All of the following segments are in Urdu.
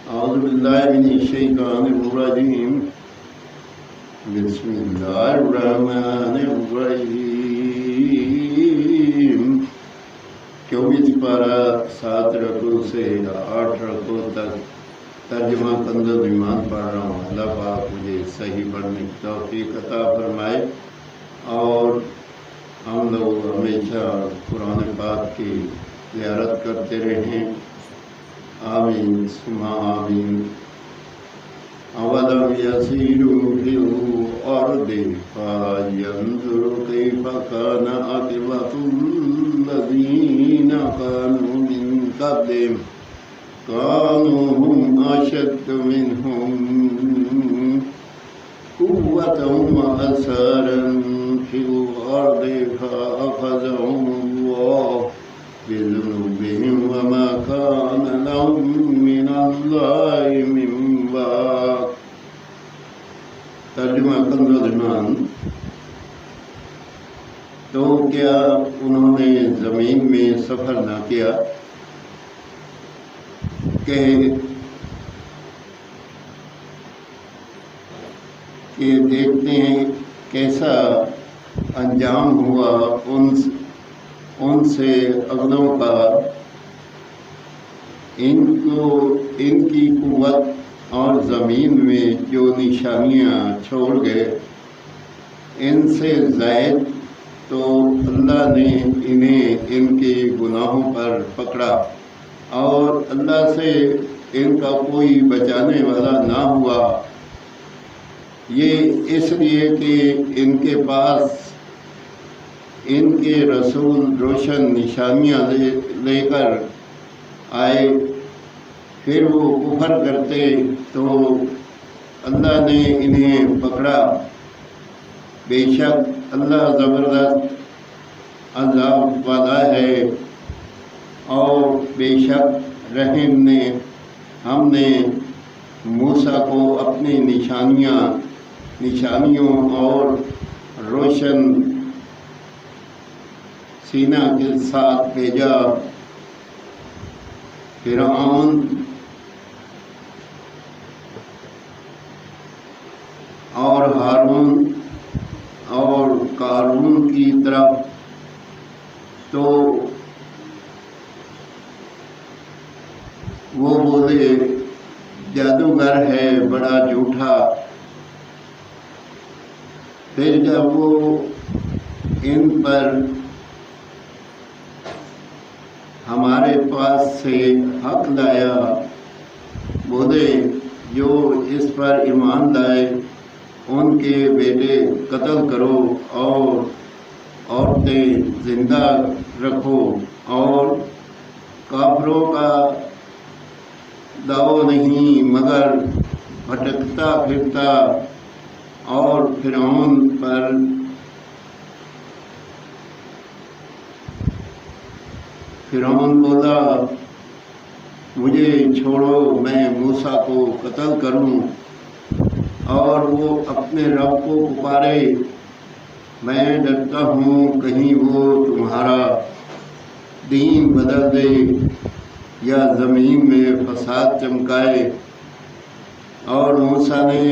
أعوذ بالله من الشيطان الرجيم بسم الله الرحمن الرحيم 24 پارہ 7 رکوع سے 8 رکوع تک ترجمہ کنز ایمان پڑھ رہا ہوں۔ اللہ پاک مجھے صحیح پڑھنے کی توفیق عطا فرمائے اور ہم لوگ ہمیشہ قرآن پاک کی زیارت کرتے رہیں، آمین ثم آمین۔ اولم یسیروا فی الارض فینظروا کیف کان عاقبۃ الذین کانوا من قبلہم كانوا هم أشد منهم قوة وأثارا في الأرض فأخذهم الله بذنوبهم وما كان لهم من الله من باق۔ ترجمہ کنز ایمان۔ تو کیا انہوں نے زمین میں سفر نہ کیا کہ دیکھتے ہیں کیسا انجام ہوا ان سے اگلوں کا، ان کی قوت اور زمین میں جو نشانیاں چھوڑ گئے ان سے زائد تو اللہ نے انہیں ان کے گناہوں پر پکڑا اور اللہ سے ان کا کوئی بچانے والا نہ ہوا۔ یہ اس لیے کہ ان کے پاس ان کے رسول روشن نشانیاں لے کر آئے، پھر وہ کفر کرتے تو اللہ نے انہیں پکڑا۔ بے شک اللہ زبردست عذاب والا ہے اور بے شک رحیم نے ہم نے موسیٰ کو اپنی نشانیوں اور روشن سینہ کے ساتھ بھیجا۔ فرعون اور ہارون اور قارون کی طرف تو وہ بولے جادوگر ہے بڑا جھوٹا۔ پھر جب وہ ان پر ہمارے پاس سے حق لایا، بولے جو اس پر ایمان لائے ان کے بیٹے قتل کرو اور عورتیں زندہ رکھو، اور کافروں کا داؤ نہیں مگر بھٹکتا پھرتا۔ اور فرعون بولا مجھے چھوڑو میں موسیٰ کو قتل کروں، اور وہ اپنے رب کو پکارے میں ڈرتا ہوں کہیں وہ تمہارا دین بدل دے یا زمین میں فساد چمکائے۔ اور موسیٰ نے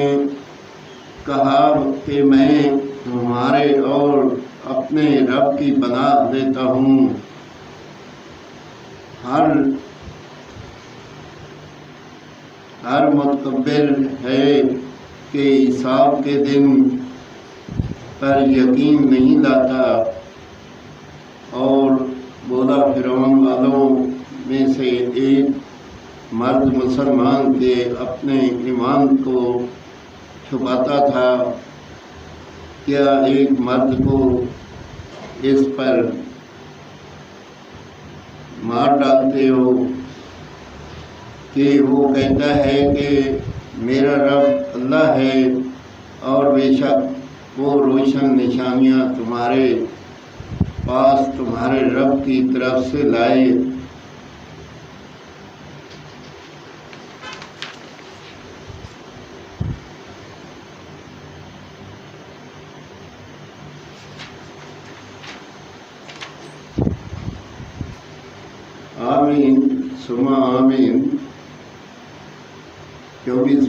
کہا کہ میں تمہارے اور اپنے رب کی پناہ لیتا ہوں۔ ہر متکبر ہے کہ حساب کے دن پر یقین نہیں لاتا۔ اور بولا فرعون والوں میں سے ایک مرد مسلمان کے اپنے ایمان کو چھپاتا تھا، کیا ایک مرد کو اس پر مار ڈالتے ہو کہ وہ کہتا ہے کہ میرا رب اللہ ہے اور بے شک وہ روشن نشانیاں تمہارے پاس تمہارے رب کی طرف سے لائے۔ آمین ثم آمین۔ 24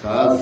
7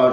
8